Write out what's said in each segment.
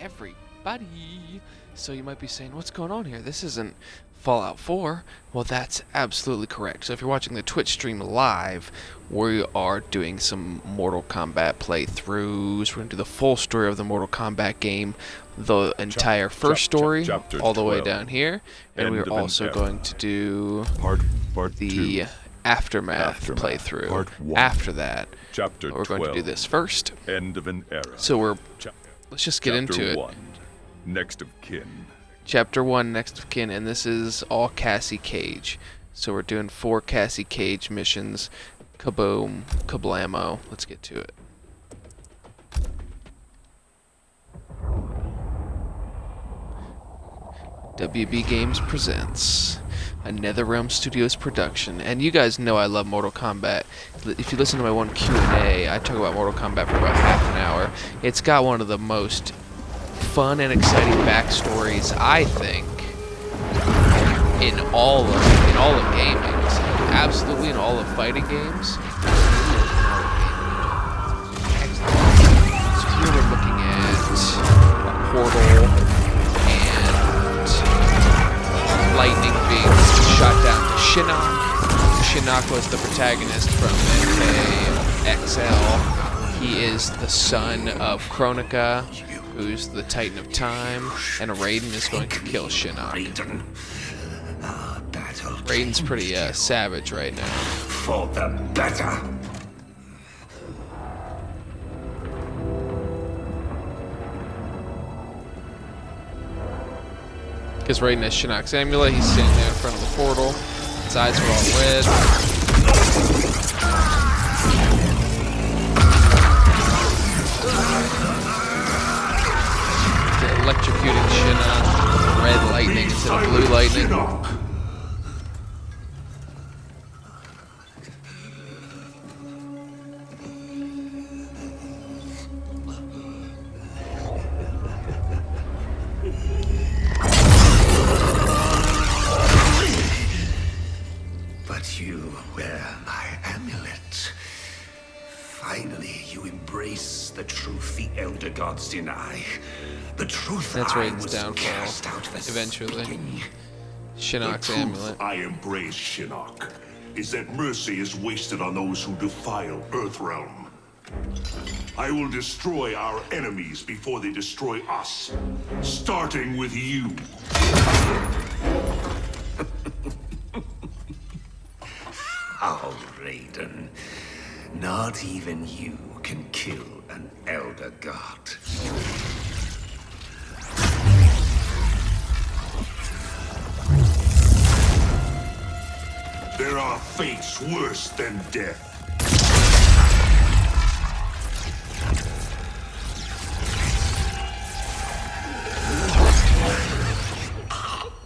everybody. So you might be saying, what's going on here? This isn't Fallout 4. Well, that's absolutely correct. So if you're watching the Twitch stream live, we are doing some Mortal Kombat playthroughs. We're going to do the full story of the Mortal Kombat game, the entire first story, all the way down here. And we're also going to do the Aftermath playthrough. After that, we're going to do this first. End of an era. So let's just get into it. Chapter 1, Next of Kin. Chapter 1, Next of Kin, and this is all Cassie Cage. So we're doing 4 Cassie Cage missions. Kaboom, kablamo. Let's get to it. WB Games presents a NetherRealm Studios production, and you guys know I love Mortal Kombat. If you listen to my one Q&A, I talk about Mortal Kombat for about half an hour. It's got one of the most fun and exciting backstories, I think, in all of gaming. Absolutely in all of fighting games. So here we're looking at a portal and lightning being shot down to Shinnok. Shinnok was the protagonist from MKXL. He is the son of Kronika, who's the Titan of Time, and Raiden is going to kill Shinnok. Raiden's pretty savage right now. For the better. Because Raiden has Shinnok's amulet, he's standing there in front of the portal. His eyes are all red. They're electrocuting Shinnok. Red lightning instead of blue lightning. You wear my amulet. Finally, you embrace the truth the Elder Gods deny. The truth that's I Raiden's was downfall, cast out of eventually. Shinnok's the amulet. truth I embrace, Shinnok, is that mercy is wasted on those who defile Earthrealm. I will destroy our enemies before they destroy us, starting with you. Oh, Raiden. Not even you can kill an Elder God. There are fates worse than death.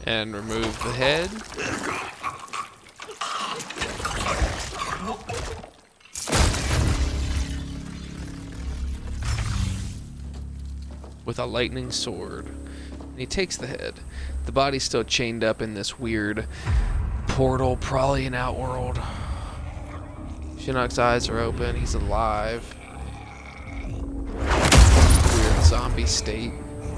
And remove the head. With a lightning sword. And he takes the head. The body's still chained up in this weird portal, probably in Outworld. Shinnok's eyes are open. He's alive. Weird zombie state.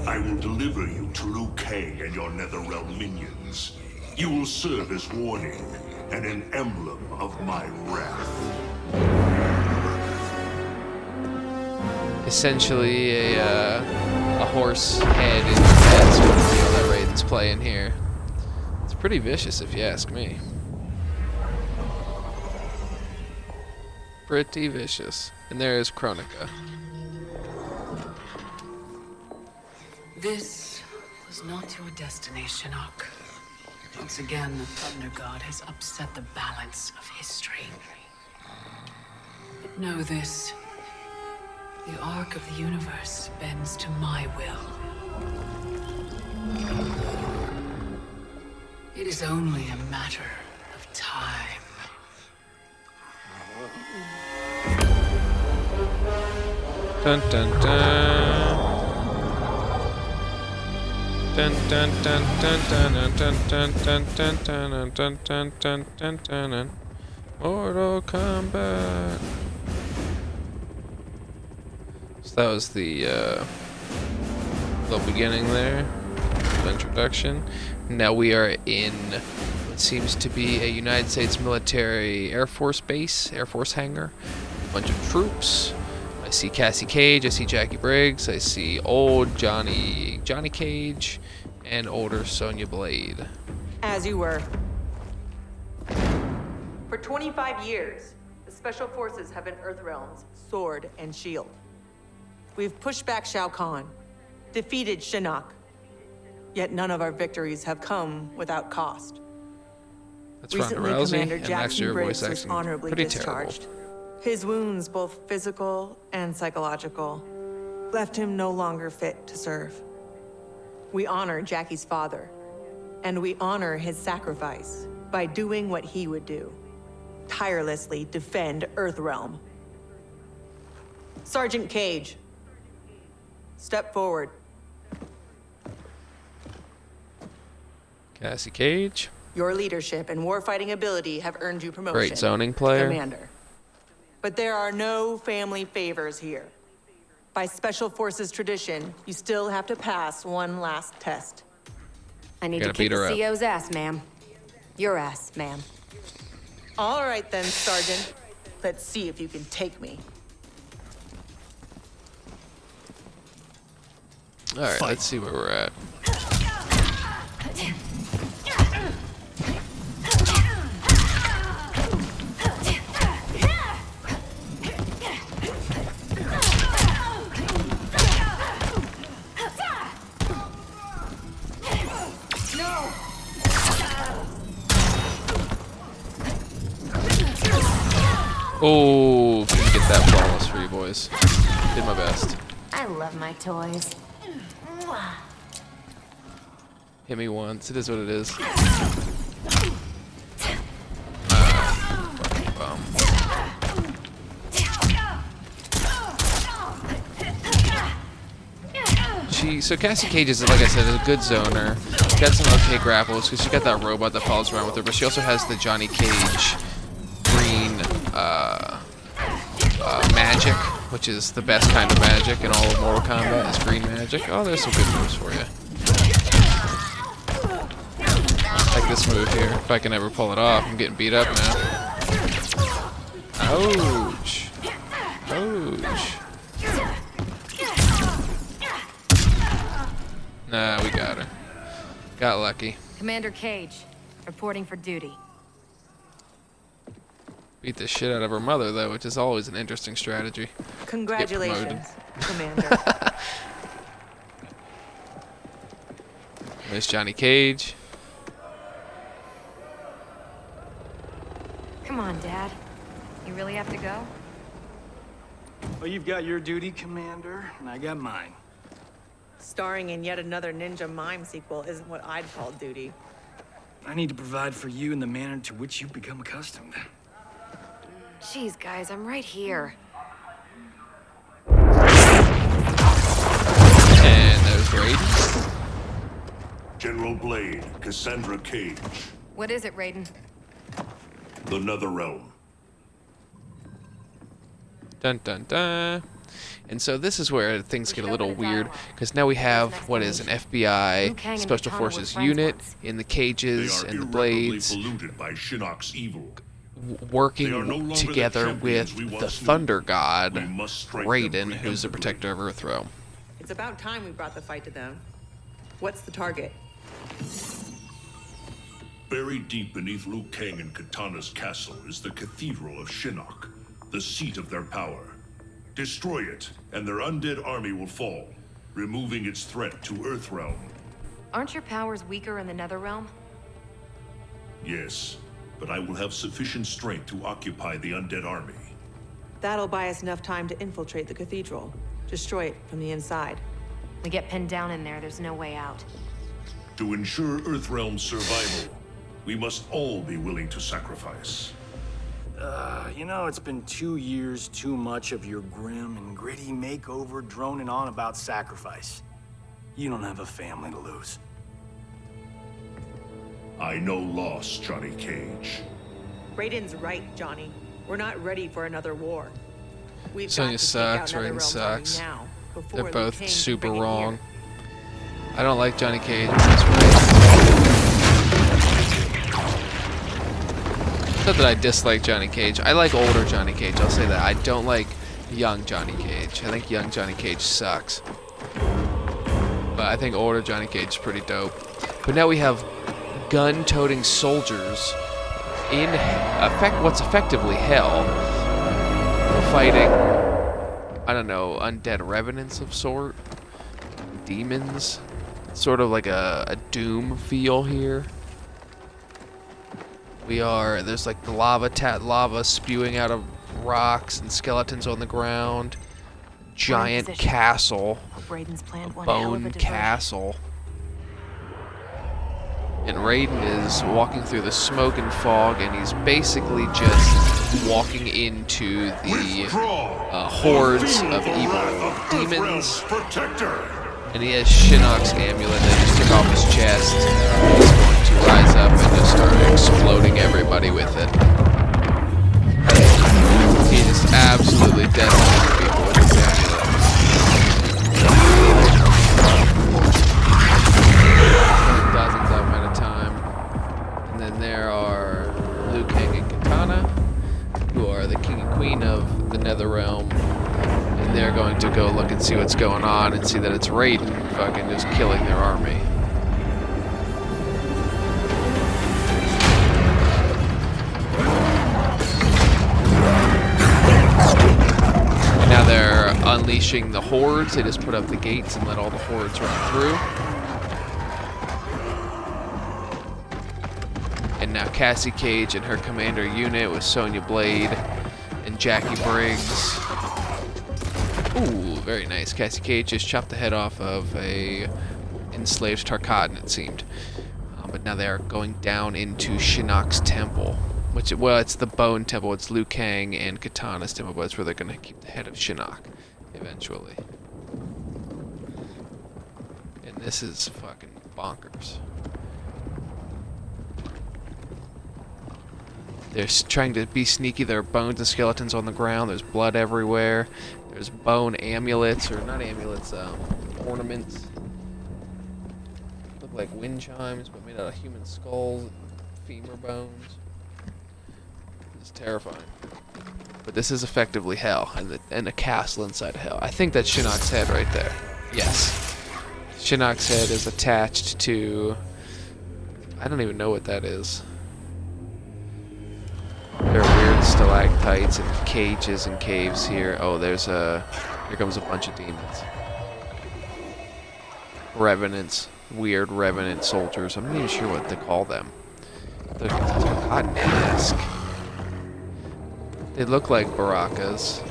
I will deliver you to Liu Kang and your NetherRealm minions. You will serve as warning and an emblem of my wrath. Essentially a horse head in your head sort of deal that Raiden's playing here. It's pretty vicious if you ask me. Pretty vicious. And there is Kronika. This was not your destiny, Shinnok. Once again, the Thunder God has upset the balance of history. But know this. The arc of the universe bends to my will. It is only a matter of time. Dun dun dun. Dun dun dun dun dun dun dun dun dun dun dun dun dun dun dun. Mortal Kombat. So that was the Little beginning there. Introduction. Now we are in what seems to be a United States military Air Force base, Air Force hangar. A bunch of troops. I see Cassie Cage, I see Jackie Briggs, I see old Johnny Cage, and older Sonya Blade. As you were. For 25 years, the Special Forces have been Earthrealm's sword and shield. We've pushed back Shao Kahn, defeated Shinnok, yet none of our victories have come without cost. That's Ronda Recently, Rousey, Commander and Jackson actually her Briggs voice was acting honorably pretty discharged. terrible. His wounds, both physical and psychological, left him no longer fit to serve. We honor Jackie's father, and we honor his sacrifice by doing what he would do. Tirelessly defend Earthrealm. Sergeant Cage, step forward. Cassie Cage. Your leadership and warfighting ability have earned you promotion. Great zoning player. Commander. But there are no family favors here. By Special Forces tradition, you still have to pass one last test. I need to Gotta kick beat her the up. CO's ass, ma'am. Your ass, ma'am. All right then, Sergeant. Let's see if you can take me. Alright, let's see where we're at. Oh, couldn't get that flawless for you boys. Did my best. I love my toys. Hit me once. It is what it is. So Cassie Cage is, like I said, is a good zoner. Got some okay grapples because she got that robot that follows around with her, but she also has the Johnny Cage green magic, which is the best kind of magic in all of Mortal Kombat, is green magic. Oh, there's some good moves for you. Like this move here, if I can ever pull it off. I'm getting beat up now. Ouch. Ouch. Nah, we got her. Got lucky. Commander Cage, reporting for duty. Beat the shit out of her mother, though, which is always an interesting strategy. Congratulations, Commander. There's Johnny Cage. Come on, Dad. You really have to go? Well, you've got your duty, Commander, and I got mine. Starring in yet another Ninja Mime sequel isn't what I'd call duty. I need to provide for you in the manner to which you've become accustomed. Jeez, guys, I'm right here. And there's Raiden. General Blade, Cassandra Cage, What is it, Raiden? the Netherrealm. Dun dun dun. And so this is where things get a little weird, because now we have what is an FBI Special Forces unit in the They Cages are and the irreparably Blades polluted by Shinnok's evil. They are no working longer the together champions with we the once knew. Thunder God, We must strike them Raiden, who's the preemptively. protector of Earthrealm. It's about time we brought the fight to them. What's the target? Buried deep beneath Liu Kang and Katana's castle is the Cathedral of Shinnok, the seat of their power. Destroy it, and their undead army will fall, removing its threat to Earthrealm. Aren't your powers weaker in the Netherrealm? Yes, but I will have sufficient strength to occupy the undead army. That'll buy us enough time to infiltrate the cathedral. Destroy it from the inside. We get pinned down in there, there's no way out. To ensure Earthrealm's survival, we must all be willing to sacrifice. You know, it's been 2 years too much of your grim and gritty makeover droning on about sacrifice. You don't have a family to lose. I know loss, Johnny Cage. Raiden's right, Johnny. We're not ready for another war. We've Sonya got to take out sucks, Raiden Netherrealm's army sucks. now, before They're Liu both Kang can super bring it wrong. here. I don't like Johnny Cage. That's right. Not that I dislike Johnny Cage. I like older Johnny Cage. I'll say that. I don't like young Johnny Cage. I think young Johnny Cage sucks. But I think older Johnny Cage is pretty dope. But now we have gun-toting soldiers in what's effectively hell, fighting, I don't know, undead revenants of sort, demons, sort of like a Doom feel here. There's like the lava spewing out of rocks and skeletons on the ground, giant castle, a bone castle. And Raiden is walking through the smoke and fog, and he's basically just walking into the hordes of evil demons. And he has Shinnok's amulet that he just took off his chest. He's going to rise up and just start exploding everybody with it. He just absolutely decimates people with his amulet. Dozens of them at a time. And then there are Liu Kang and Kitana, who are the king and queen of the Netherrealm. And they're going to go look and see what's going on and see that it's Raiden fucking just killing their army. And now they're unleashing the hordes. They just put up the gates and let all the hordes run through. And now Cassie Cage and her commander unit with Sonya Blade and Jackie Briggs. Ooh, very nice. Cassie Cage just chopped the head off of a enslaved Tarkatan, it seemed. But now they are going down into Shinnok's temple. It's the Bone Temple. It's Liu Kang and Kitana's temple, but it's where they're going to keep the head of Shinnok eventually. And this is fucking bonkers. They're trying to be sneaky. There are bones and skeletons on the ground. There's blood everywhere. There's bone amulets, or not amulets, ornaments. Look like wind chimes, but made out of human skulls and femur bones. It's terrifying. But this is effectively hell, and a castle inside hell. I think that's Shinnok's head right there. Yes. Shinnok's head is attached to... I don't even know what that is. There are weird stalactites and cages and caves here. Oh, here comes a bunch of demons. Revenants. Weird revenant soldiers. I'm not even sure what to call them. They're Tarkatan-esque. They look like Barakas.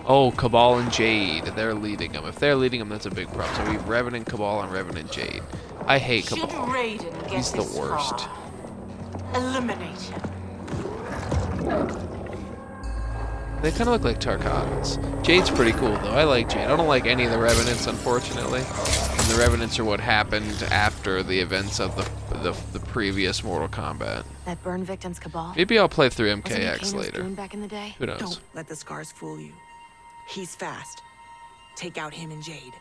Oh, Cabal and Jade. They're leading them. If they're leading them, that's a big problem. So we have Revenant Cabal and Revenant Jade. I hate Cabal. He's the worst. Eliminate him. They kind of look like Tarkatans. Jade's pretty cool, though. I like Jade. I don't like any of the Revenants, unfortunately. And the Revenants are what happened after the events of the previous Mortal Kombat. That burn victim's Cabal. Maybe I'll play through MKX later. Back in the day? Who knows? Don't let the scars fool you. He's fast. Take out him and Jade.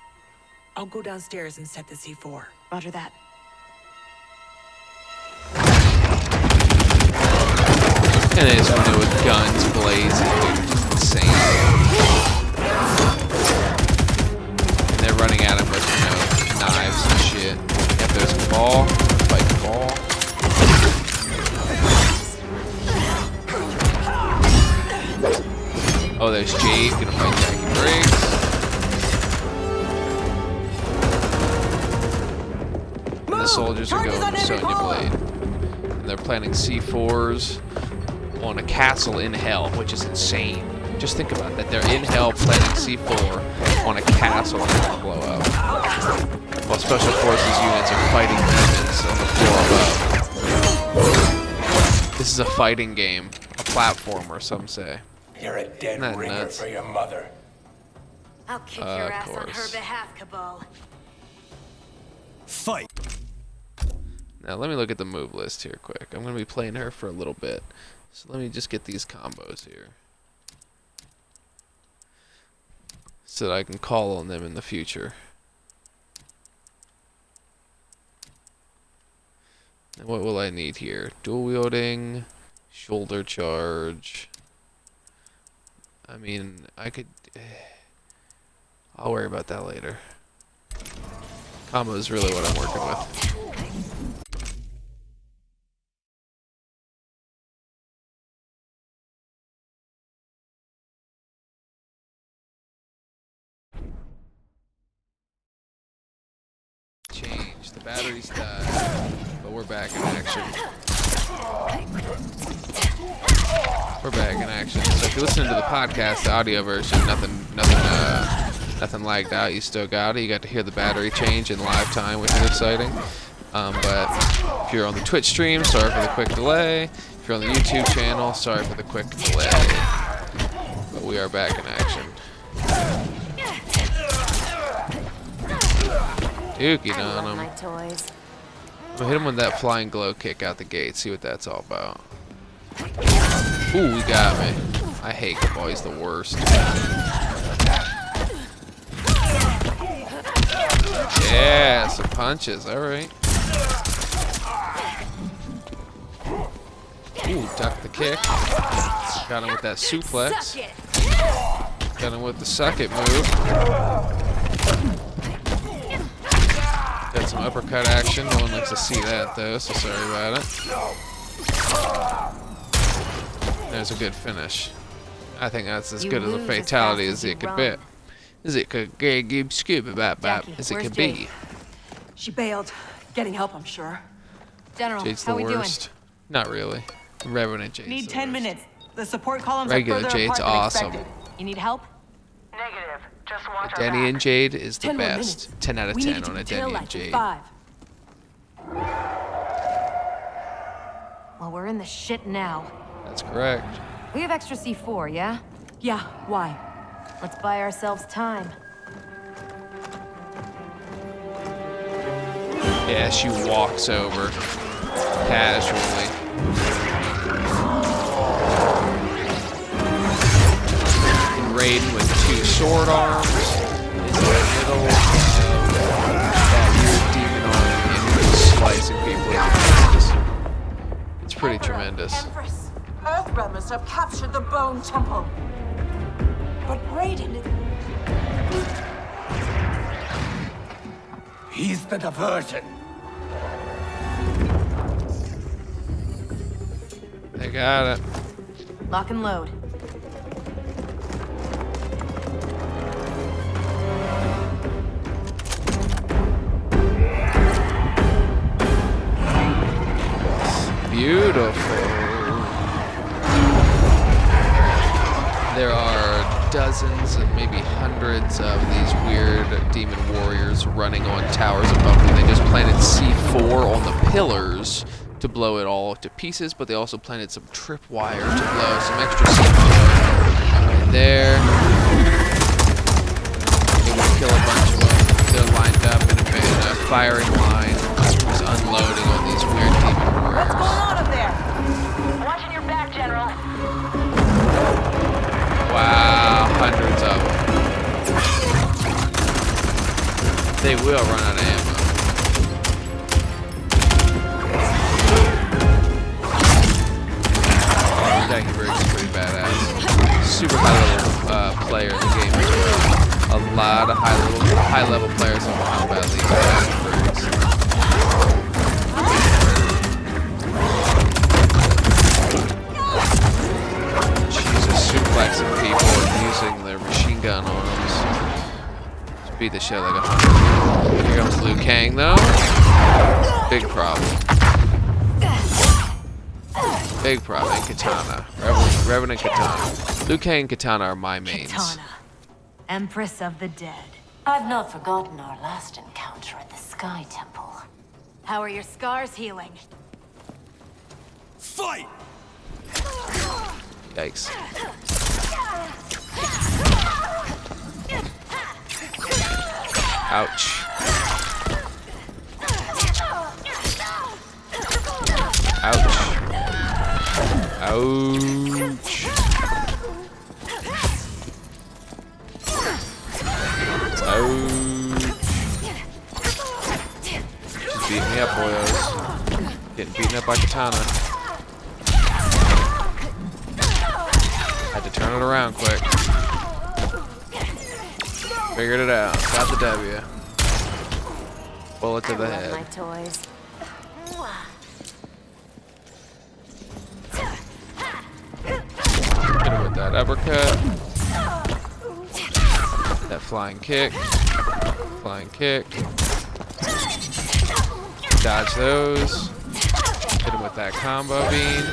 I'll go downstairs and set the C4. Roger that. And they just went in with guns blazing, dude. Just insane. And they're running at him with, knives and shit. Yep, there's a ball. Fight the ball. Oh, there's Jade gonna fight Jackie Briggs. And the soldiers are going to Sonya Blade. And they're planting C4s on a castle in hell, which is insane. Just think about that. They're in hell planting C4 on a castle that's going to blow up. While Special Forces units are fighting demons on the floor above. This is a fighting game. A platformer, some say. You're a dead ringer nuts? for your mother. I'll kick your ass on her course. behalf, Cabal. Fight. Now let me look at the move list here quick. I'm going to be playing her for a little bit. So let me just get these combos here. So that I can call on them in the future. What will I need here? Dual wielding, shoulder charge. I mean, I could... I'll worry about that later. Combo is really what I'm working with. Change. The batteries died, but we're back in action. We're back in action. So if you listen to the podcast, the audio version, nothing lagged out. You still got it. You got to hear the battery change in live time, which is exciting. But if you're on the Twitch stream, sorry for the quick delay. If you're on the YouTube channel, sorry for the quick delay. But we are back in action. Dookie on him. I'm gonna hit him with that flying glow kick out the gate. See what that's all about. Ooh, he got me. I hate Kotal. He's the worst. Yeah, some punches. All right. Ooh, duck the kick. Got him with that suplex. Got him with the suck it move. Got some uppercut action. No one likes to see that though, so sorry about it. There's a good finish. I think that's as good as a fatality as it could be. As it could Gabe scuba bap as it could be. She bailed. Getting help, I'm sure. General, Jade's how the we doing? worst. Not really. Revenant Jade's Need the 10 worst. minutes. The support columns Regular are further Jade's apart than awesome. expected. You need help? Negative. Just watch Danny and Jade is the 10 more best. minutes. 10 out of We 10 need to on a do tail Danny and lights in Jade. 5. Well, we're in the shit now. That's correct. We have extra C4, yeah? Yeah, why? Let's buy ourselves time. Yeah, she walks over casually. And Raiden with 2 sword arms is in the middle of that weird demon army and he's just slicing people into pieces. It's pretty tremendous. Empress, Earthrealmers have captured the Bone Temple. But Raiden... He's the diversion. They got it. Lock and load. Beautiful. There are dozens and maybe hundreds of these weird demon warriors running on towers above them. They just planted C4 on the pillars to blow it all to pieces, but they also planted some tripwire to blow some extra C4 right there. It would kill a bunch of them. They're lined up in a firing line, just unloading on these weird demon warriors. What's going on up there? Watching your back, General. Wow, hundreds of them. They will run out of ammo. Jackie Briggs is pretty badass. Super high level player in the game as well. A lot of high level players in Mortal Kombat League. Jackie Briggs. Jesus, suplexing people and using their machine gun arms. Just beat the shit like 100 people. Here comes Liu Kang though. Big problem. Big problem. And Katana. Revenant Katana. Liu Kang and Katana are my mains. Katana, Empress of the Dead. I've not forgotten our last encounter at the Sky Temple. How are your scars healing? Fight! Yikes. Ouch. Ouch. Ouch. Ouch. She's beating me up, boyos. Getting beaten up by Katana. Had to turn it around quick. Figured it out. Got the W. Bullet to the head. My toys. Hit him with that uppercut. That flying kick. Flying kick. Dodge those. Hit him with that combo bean.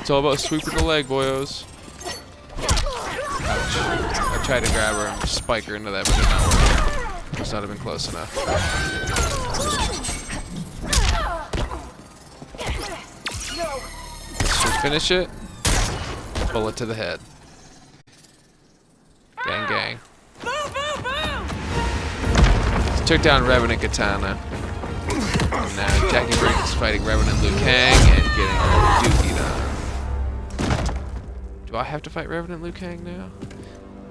It's all about sweeping the leg, boyos. Ouch. I tried to grab her and spike her into that, but it did not work. Must not have been close enough. This should finish it. Bullet to the head. Gang, gang. Took down Revenant Katana. And now Jackie Briggs is fighting Revenant Liu Kang and getting her dookie done. Do I have to fight Revenant Liu Kang now?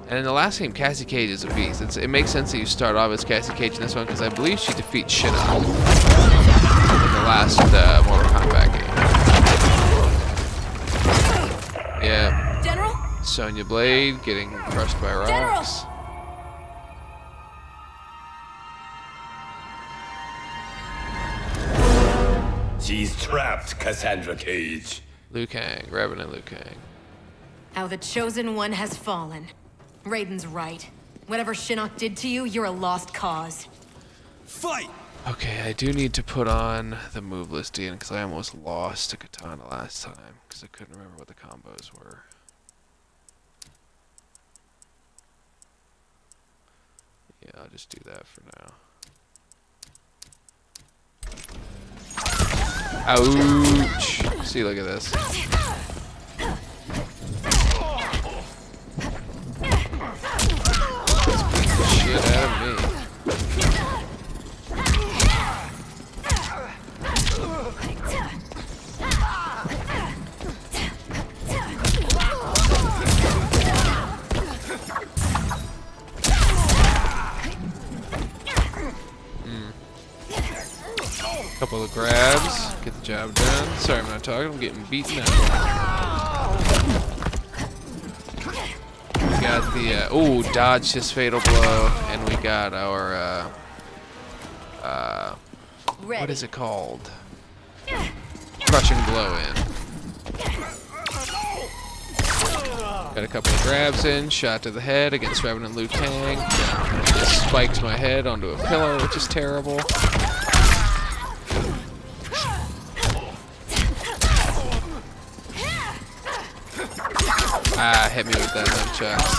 And in the last game, Cassie Cage is a beast. It makes sense that you start off as Cassie Cage in this one because I believe she defeats Shinnok in the last Mortal Kombat game. Yeah. General? Sonya Blade getting crushed by rocks. General! She's trapped, Cassandra Cage. Liu Kang, Revenant Liu Kang. How the Chosen One has fallen. Raiden's right. Whatever Shinnok did to you, you're a lost cause. Fight! Okay, I do need to put on the move list again because I almost lost to Katana last time because I couldn't remember what the combos were. Yeah, I'll just do that for now. Ouch! See, look at this. Shit out of me. Couple of grabs, get the job done. Sorry, I'm not talking. I'm getting beaten up. We got the dodged his fatal blow, and we got our what is it called? Crushing blow in. Got a couple of grabs in, shot to the head against Revenant Liu Kang. Just spiked my head onto a pillow, which is terrible. Ah, hit me with that nunchucks.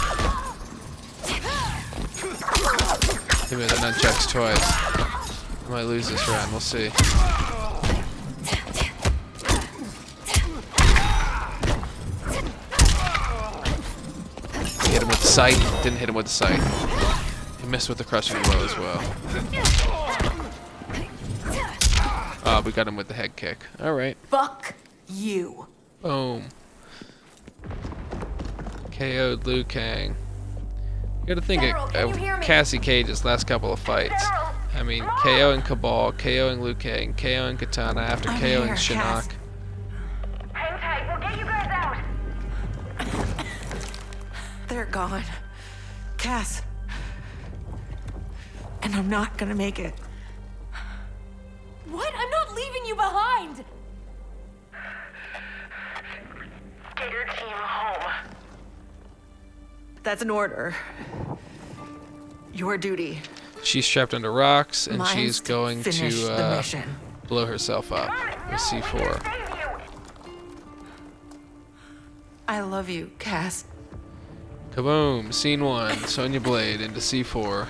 Hit me with the nunchucks twice. I might lose this round, we'll see. Hit him with the sight, didn't hit him with the sight. He missed with the crushing blow as well. Oh, we got him with the head kick. Alright. Fuck you. Boom. KO'd Liu Kang. You gotta think of Cassie Cage's last couple of fights. I mean, KOing Cabal, KOing Liu Kang, KOing Katana after KOing Shinnok. Hang tight, we'll get you guys out. They're gone. Cass. And I'm not gonna make it. What? I'm not leaving you behind! Get your team home. That's an order. Your duty. She's trapped under rocks, and Mine's she's going finish the to mission. blow herself up with C4. I love you, Cass. Kaboom! Scene 1. Sonya Blade into C4.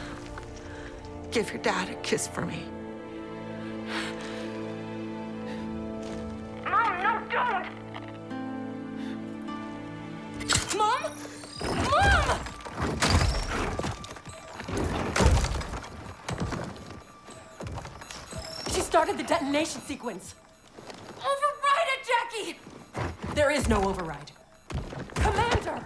Give your dad a kiss for me. Mom, no, don't! Mom? Mom! She started the detonation sequence. Override it, Jackie! There is no override. Commander!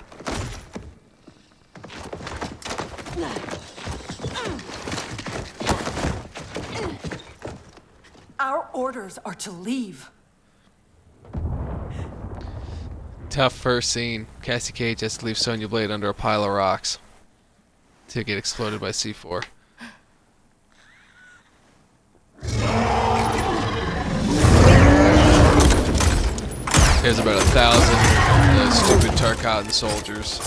Our orders are to leave. Tough first scene. Cassie Cage has to leave Sonya Blade under a pile of rocks to get exploded by C4. There's about 1,000 of those stupid Tarkatan soldiers.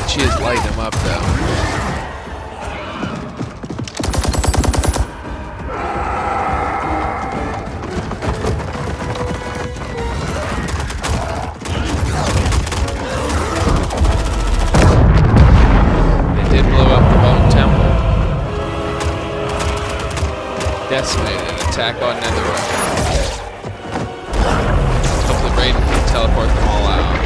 She is lighting them up though. Decimated an attack on Netherrealm. Hopefully Raiden can teleport them all out.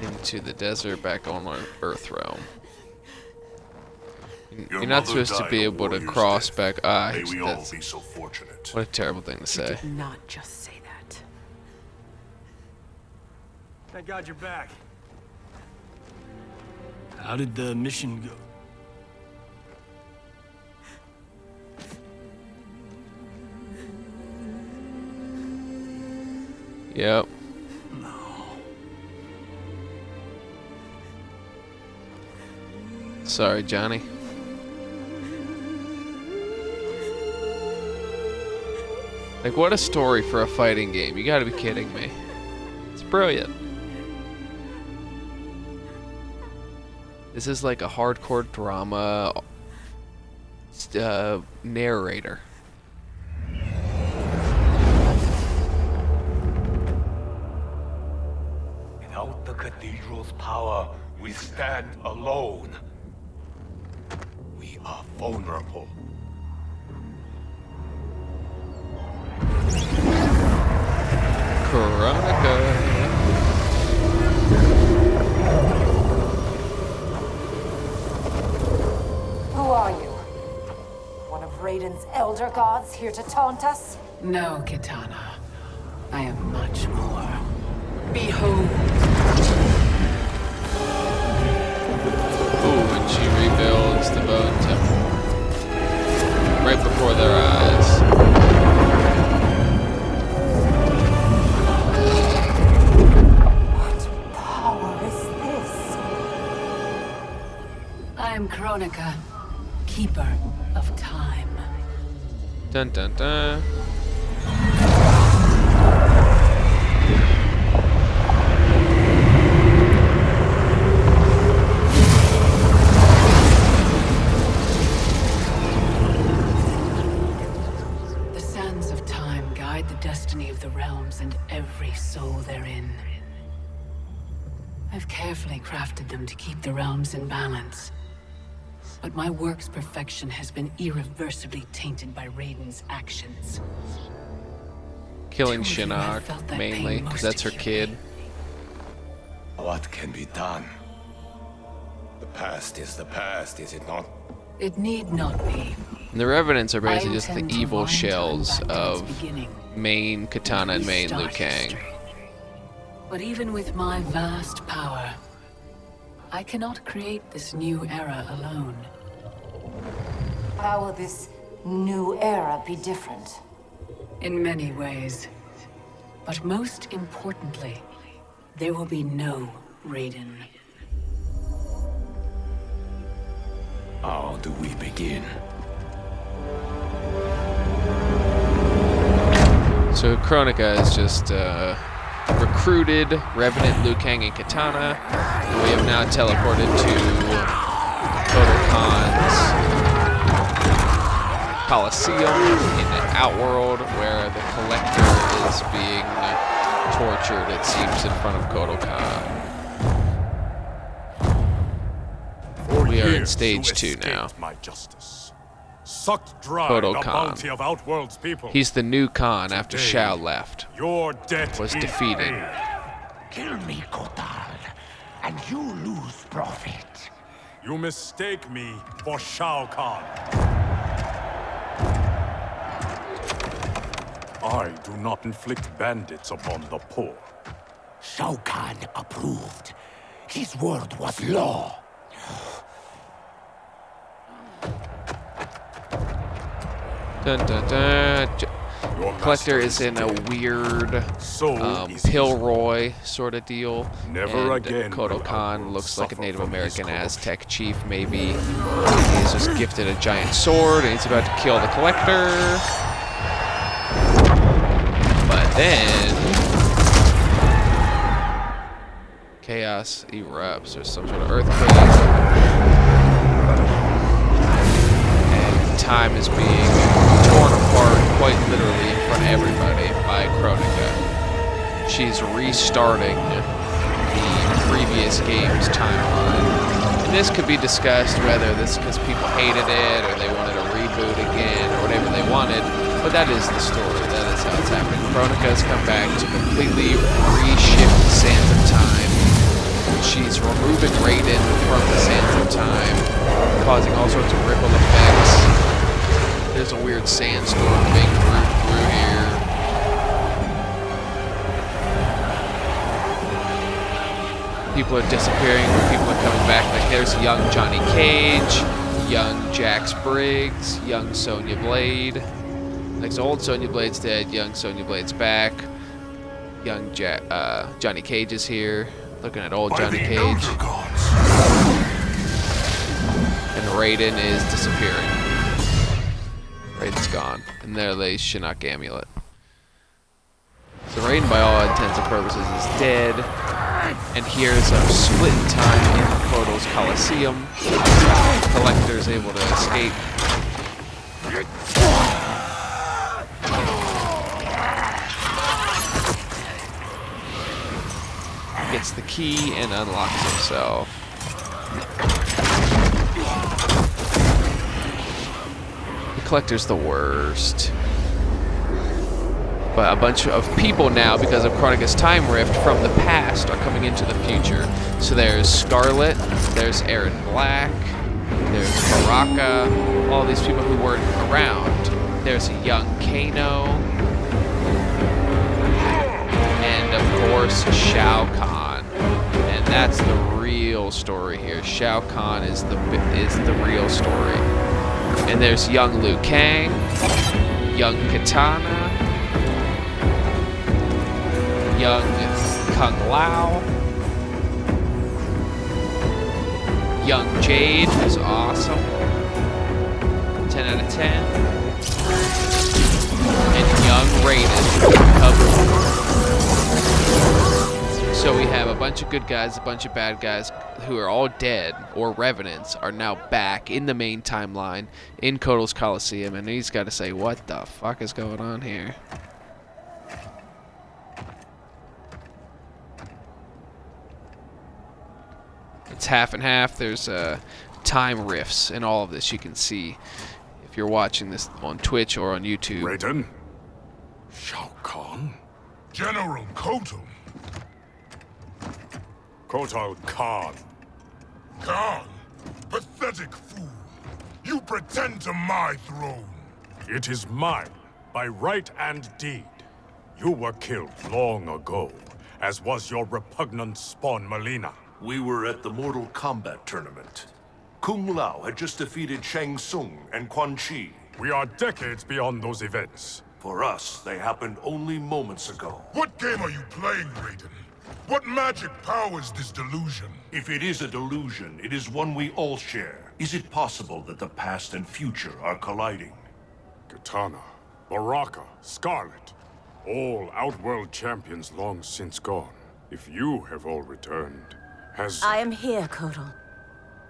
Into the desert back on Earthrealm. You're not supposed to be able to cross back. May we all be so fortunate. What a terrible thing to say. Did not just say that. Thank God you're back. How did the mission go? Yep. No. Sorry, Johnny. Like, what a story for a fighting game. You gotta be kidding me. It's brilliant. This is like a hardcore drama narrator. Without the cathedral's power, we stand alone. We are vulnerable. Veronica. Who are you? One of Raiden's elder gods here to taunt us? No, Kitana. I am much more. Behold. Ooh, and she rebuilds the Bone Temple. Right before their eyes. What power is this? I am Kronika, keeper of time. Dun dun dun. The sands of time guide the destiny of the realms and every soul therein. I've carefully crafted them to keep the realms in balance. But my work's perfection has been irreversibly tainted by Raiden's actions. Killing Two of you have Shinnok, felt that mainly, pain because most that's her acutely. kid. What can be done? The past, is it not? It need not be. And the Revenants are basically I just the intend to evil wind time shells back to its of beginning. main Kitana and main Liu Restart Kang. history. But even with my vast power, I cannot create this new era alone. How will this new era be different? In many ways. But most importantly, there will be no Raiden. How do we begin? So Kronika is just recruited Revenant, Liu Kang, and Kitana, and we have now teleported to Kotal Kahn's Coliseum in Outworld, where the Collector is being tortured, it seems, in front of Kotal Kahn. We are in stage 2 now. My justice. Sucked dry Kotal the Kahn. bounty of Outworld's people. He's the new Kahn after Today, Shao left. Your debt Was is defeated. paid. Kill me, Kotal, and you lose profit. You mistake me for Shao Kahn. I I do not inflict bandits upon the poor. Shao Kahn approved. His word was law. Dun, dun, dun. Collector is in a weird Pilroy sort of deal. Never and again Kotal will Kahn Outworld looks like a suffer Native from his American corruption. Aztec chief, maybe. He's just gifted a giant sword and he's about to kill the Collector. But then chaos erupts. There's some sort of earthquake. And time is being torn apart quite literally in front of everybody by Kronika. She's restarting the previous game's timeline. And this could be discussed whether this is because people hated it or they wanted a reboot again or whatever they wanted, but that is the story. That is how it's happening. Kronika's come back to completely reshift the sands of time. She's removing Raiden from the sands of time, causing all sorts of ripple effects. There's a weird sandstorm being brewed through here. People are disappearing, but people are coming back. Like there's young Johnny Cage, young Jax Briggs, young Sonya Blade. Like so old Sonya Blade's dead, young Sonya Blade's back. Young Johnny Cage is here. Looking at old Johnny Cage. And Raiden is disappearing. Raiden's gone. And there lays Shinnok Amulet. So Raiden, by all intents and purposes, is dead. And here's a split in time in Kotal's Coliseum. Collector's able to escape. Gets the key and unlocks himself. The Collector's the worst. But a bunch of people now, because of Kronika's time rift from the past, are coming into the future. So there's Scarlet, there's Aaron Black, there's Baraka, all these people who weren't around. There's a young Kano, and of course Shao Kahn. And that's the real story here. Shao Kahn is the real story. And there's young Liu Kang, young Kitana, young Kung Lao, young Jade, who's awesome, 10 out of 10, and young Raiden. So we have a bunch of good guys, a bunch of bad guys who are all dead, or revenants, are now back in the main timeline in Kotal's Coliseum, and he's got to say, what the fuck is going on here? It's half and half. There's time riffs in all of this, you can see if you're watching this on Twitch or on YouTube. Raiden? Shao Kahn? General Kotal. Kotal Kahn. Kahn, pathetic fool. You pretend to my throne. It is mine, by right and deed. You were killed long ago, as was your repugnant spawn Melina. We were at the Mortal Kombat tournament. Kung Lao had just defeated Shang Tsung and Quan Chi. We are decades beyond those events. For us, they happened only moments ago. What game are you playing, Raiden? What magic powers this delusion? If it is a delusion, it is one we all share. Is it possible that the past and future are colliding? Kitana, Baraka, Scarlet, all Outworld champions long since gone. If you have all returned, has... I am here, Kotal.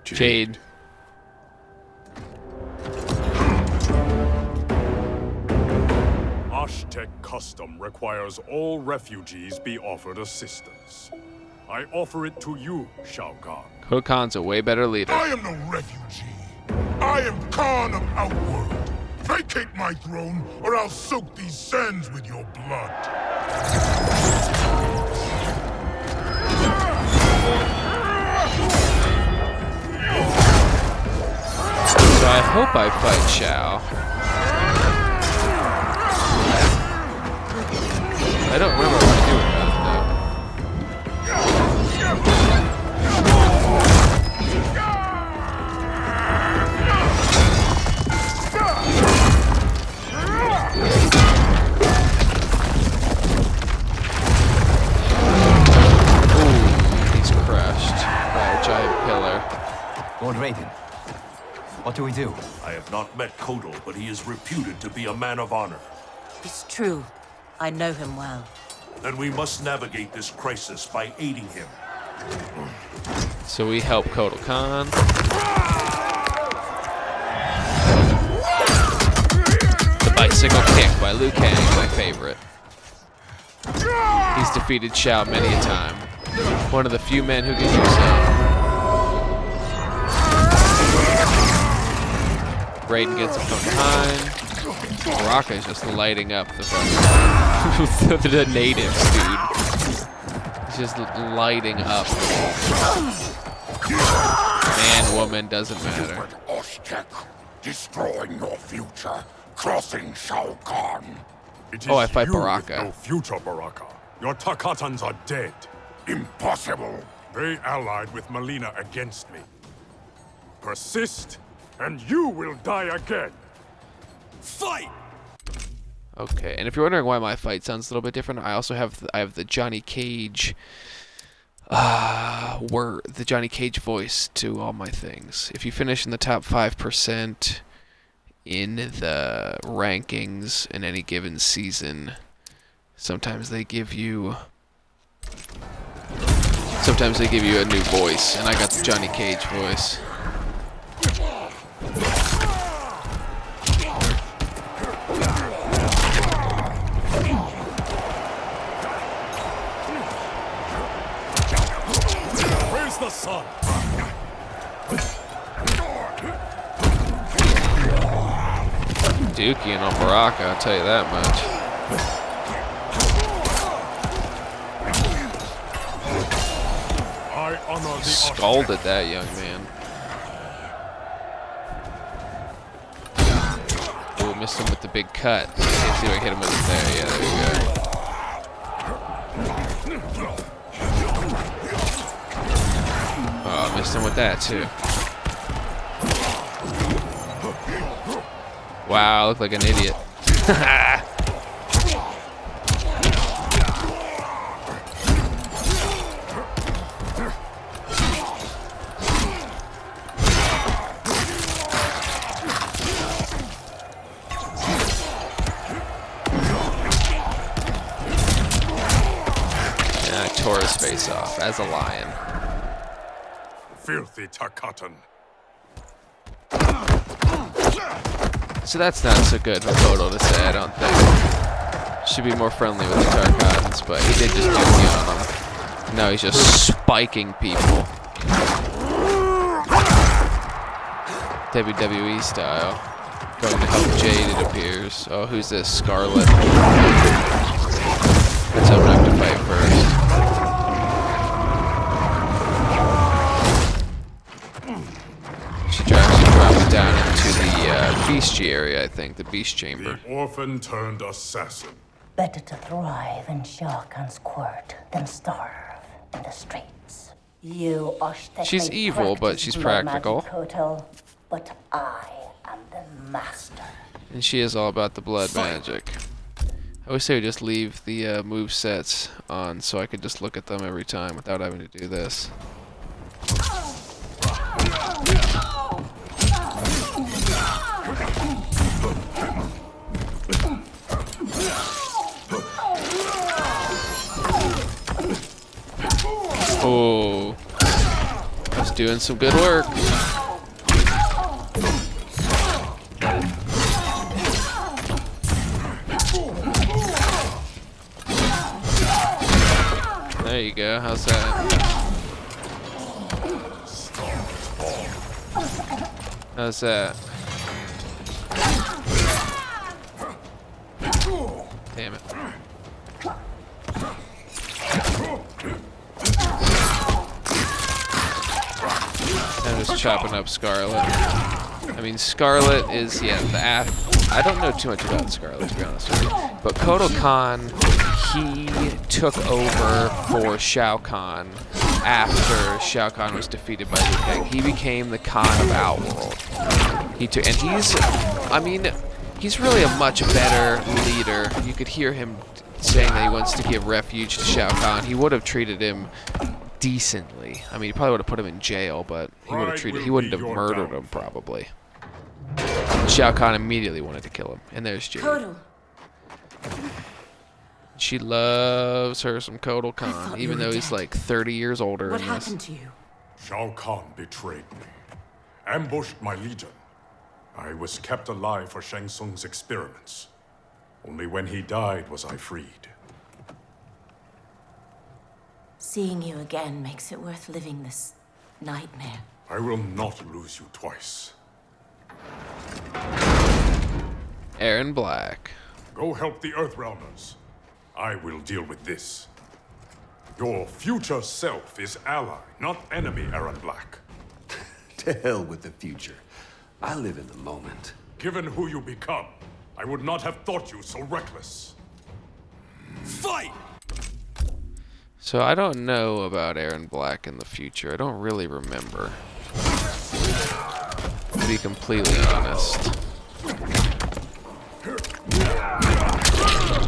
Jade. Aztec custom requires all refugees be offered assistance. I offer it to you, Shao Kahn. Kotal Kahn's a way better leader. I am no refugee. I am Kahn of Outworld. Vacate my throne, or I'll soak these sands with your blood. So I hope I fight Shao. I don't remember what I do about it, Lord Raiden, what do we do? I have not met Kotal, but he is reputed to be a man of honor. It's true. I know him well. Then we must navigate this crisis by aiding him. So we help Kotal Kahn. The bicycle kick by Liu Kang, my favorite. He's defeated Shao many a time. One of the few men who can do so. Raiden gets him from behind. Baraka is just lighting up the the natives, dude. He's just lighting up. Man, woman, doesn't matter. Destroying your future, crossing Shao Kahn. Oh, I fight Baraka. No future, Baraka. Your Takatans are dead. Impossible. They allied with Melina against me. Persist, and you will die again. Fight! Okay, and if you're wondering why my fight sounds a little bit different, I also have the Johnny Cage the Johnny Cage voice to all my things. If you finish in the top 5% in the rankings in any given season, sometimes they give you a new voice, and I got the Johnny Cage voice. Where's the sun? Dookie and Baraka, I'll tell you that much. I honor the Scalded that young man. Oh, missed him with the big cut. Let's see if I hit him with it there. Yeah, there we go. Oh, missed him with that too. Wow, I look like an idiot. I tore his face off as a lion. filthy Takatan. So that's not so good for Kotal to say, I don't think. Should be more friendly with the Tarkatans, but he did just dookie on them. Now he's just spiking people. WWE style. Going to help Jade, it appears. Oh, who's this? Scarlet. Let's open up to fight first. She drops down into the Beastie area, I think. The Beast Chamber. The orphan-turned assassin. Better to thrive in Shao Kahn's court than starve in the streets. You She's evil, but she's practical. Kotal, but I am the master. And she is all about the blood magic. I wish they would just leave the movesets on so I could just look at them every time without having to do this. Oh, that's doing some good work. There you go, how's that? How's that? Damn it. I'm just chopping up Scarlet. I mean, Scarlet is, yeah, I don't know too much about Scarlet, to be honest with you. But Kotal Kahn, he took over for Shao Kahn after Shao Kahn was defeated by Liu Kang. He became the Kahn of Outworld. And he's really a much better leader. You could hear him saying that he wants to give refuge to Shao Kahn. He would have treated him decently. I mean, he probably would have put him in jail, but he wouldn't have murdered him, probably. Shao Kahn immediately wanted to kill him. And there's Jade. Kotal. She loves her some Kotal Kahn, even though he's like 30 years older. What happened to you? Shao Kahn betrayed me, ambushed my legion. I was kept alive for Shang Tsung's experiments. Only when he died was I freed. Seeing you again makes it worth living this nightmare. I will not lose you twice. Aaron Black. Go help the Earthrealmers. I will deal with this. Your future self is ally, not enemy, Aaron Black. To hell with the future. I live in the moment. Given who you become, I would not have thought you so reckless. Fight! So I don't know about Aaron Black in the future. I don't really remember. To be completely honest.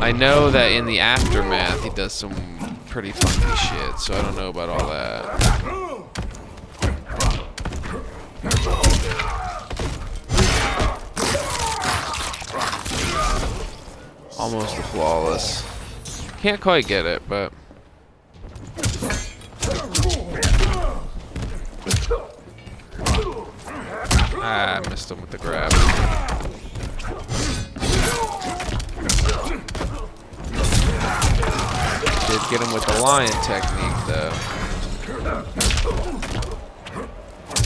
I know that in the aftermath he does some pretty funky shit, so I don't know about all that. Almost a flawless. Can't quite get it, but I missed him with the grab. Did get him with the lion technique, though.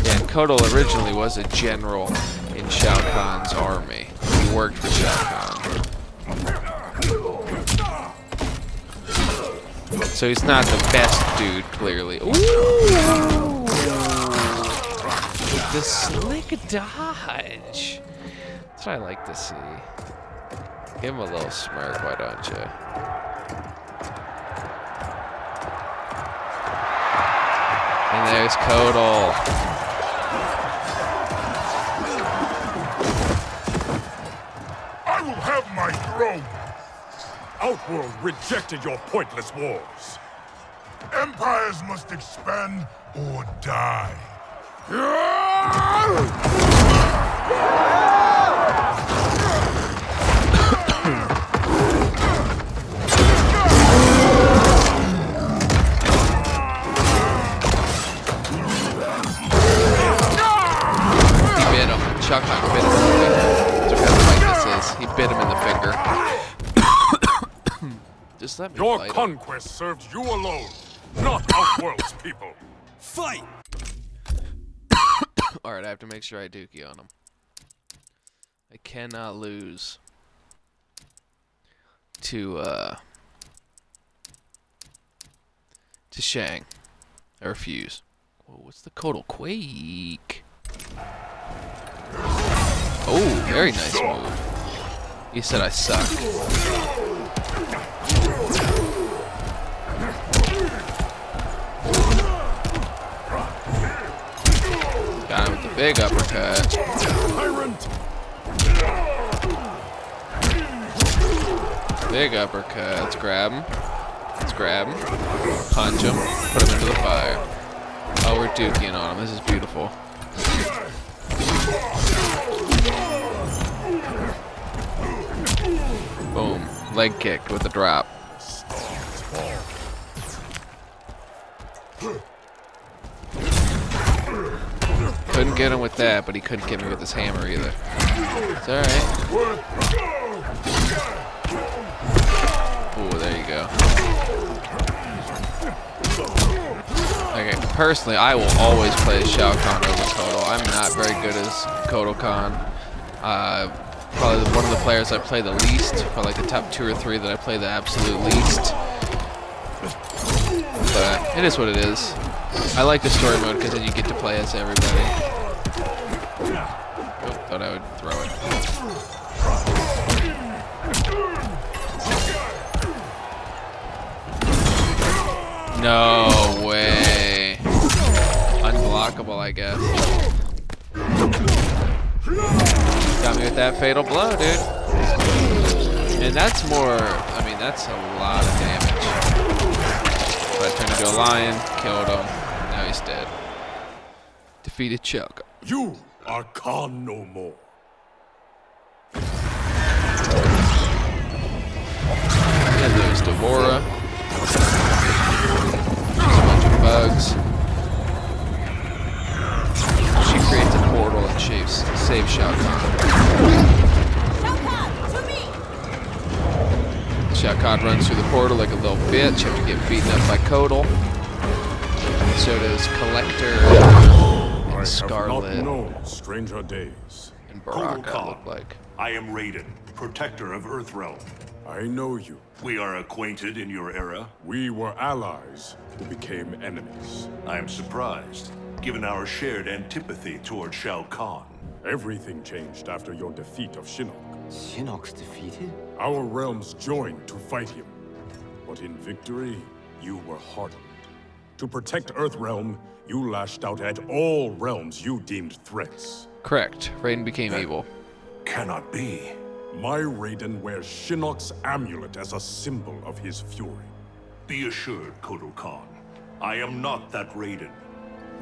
Yeah, and Kotal originally was a general in Shao Kahn's army. He worked for Shao Kahn. So he's not the best dude, clearly. Ooh! The slick dodge. That's what I like to see. Give him a little smirk, why don't you? And there's Kotal. I will have my throne. Outworld rejected your pointless wars. Empires must expand or die. Shao Kahn bit him in the finger. That's what kind of fight this is. He bit him in the finger. Just let me Your fight conquest served you alone, not Outworld's people. Fight! Alright, I have to make sure I dookie on him. I cannot lose to Shang. I refuse. Whoa, what's the Kotal Quake? Oh, very nice move. You said I suck. Got him with the big uppercut. Big uppercut. Let's grab him. Let's grab him. Punch him. Put him into the fire. Oh, we're dookie on him. This is beautiful. Boom. Leg kick with a drop. Couldn't get him with that, but he couldn't get me with his hammer either. It's alright. Ooh, there you go. Okay, personally, I will always play Shao Kahn over Kotal. I'm not very good as Kotal Kahn. Probably one of the players I play the least. Probably like the top 2 or 3 that I play the absolute least. But it is what it is. I like the story mode because then you get to play as everybody. Oh, thought I would throw it. No way. Unblockable, I guess. Got me with that fatal blow, dude. And that's more, I mean, that's a lot of damage. But I turned into a lion, killed him. Now he's dead. Defeated Chuck. You are Kahn no more. And there's Devora. She's a bunch of bugs. She creates a portal and saves Shao Kahn. Shao Kahn runs through the portal like a little bitch after getting beaten up by Kotal. So does Collector and Scarlet. I have not known stranger days. And Baraka look like. I am Raiden, protector of Earthrealm. I know you. We are acquainted in your era. We were allies who became enemies. I am surprised, given our shared antipathy toward Shao Kahn. Everything changed after your defeat of Shinnok. Shinnok's defeated? Our realms joined to fight him. But in victory, you were hardened. To protect Earthrealm, you lashed out at all realms you deemed threats. Correct. Raiden became evil. Cannot be. My Raiden wears Shinnok's amulet as a symbol of his fury. Be assured, Kotal Kahn. I am not that Raiden.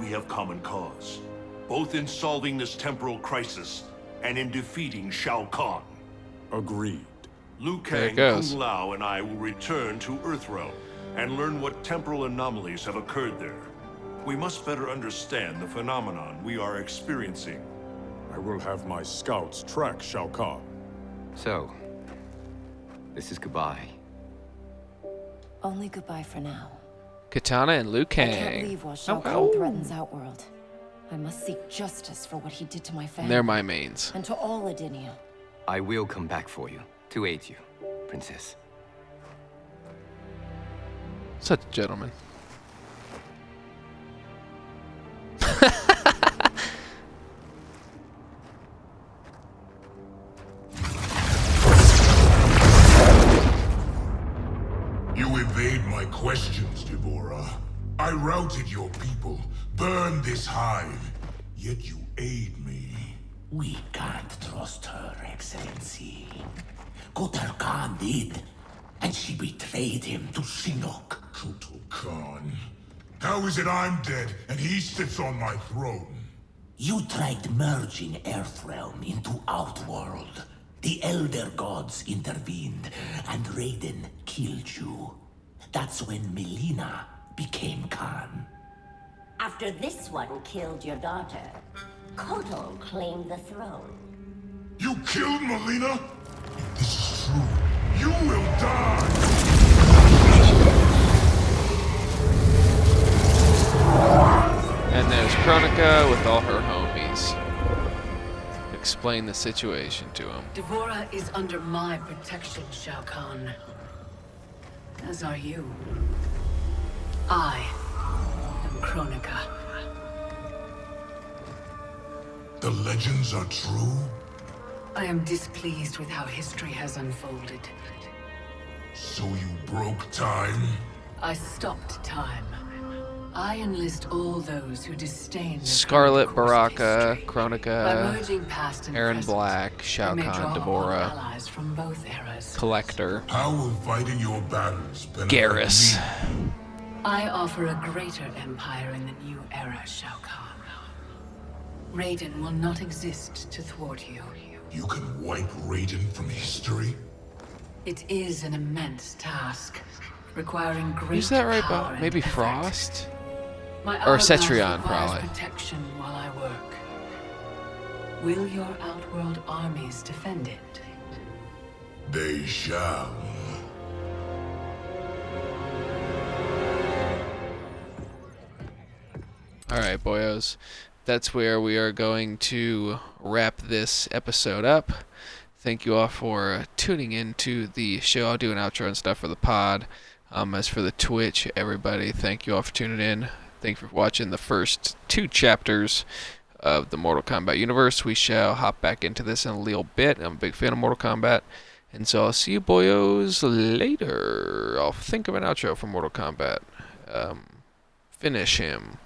We have common cause, both in solving this temporal crisis and in defeating Shao Kahn. Agreed. Liu Kang, Kung Lao, and I will return to Earthrealm and learn what temporal anomalies have occurred there. We must better understand the phenomenon we are experiencing. I will have my scouts track Shao Kahn. So, this is goodbye. Only goodbye for now. Katana and Liu Kang. I can't leave while Shao Kahn threatens Outworld. I must seek justice for what he did to my family. They're my mains. And to all Adenia. I will come back for you, to aid you, Princess. Such a gentleman. You evade my questions, Devora. I routed your people, burned this hive, yet you aid me. We can't trust her, Excellency. Kotal Kahn did, and she betrayed him to Shinnok. Kotal Kahn. How is it I'm dead and he sits on my throne? You tried merging Earthrealm into Outworld. The Elder Gods intervened, and Raiden killed you. That's when Melina became Kahn. After this one killed your daughter, Kotal claimed the throne. You killed Melina? This is true. You will die! And there's Kronika with all her homies. Explain the situation to him. Devora is under my protection, Shao Kahn. As are you. I am Kronika. The legends are true? I am displeased with how history has unfolded. So you broke time? I stopped time. I enlist all those who disdain the Scarlet, Baraka, By Kronika, merging past and Aaron present, Black, Shao I may Kahn, draw upon Devora, allies from both eras. Collector, How will fighting your battles benefit Garrus. me? I offer a greater empire in the new era, Shao Kahn. Raiden will not exist to thwart you. You can wipe Raiden from history? It is an immense task, requiring great Who's that right power about? and Maybe effort. Frost? My Or hourglass Cetrion, requires probably. protection while I work. Will your Outworld armies defend it? They shall. Alright, boyos. That's where we are going to wrap this episode up. Thank you all for tuning in to the show. I'll do an outro and stuff for the pod. As for the Twitch, everybody, thank you all for tuning in. Thank you for watching the first 2 chapters of the Mortal Kombat universe. We shall hop back into this in a little bit. I'm a big fan of Mortal Kombat. And so I'll see you boyos later. I'll think of an outro for Mortal Kombat. finish him.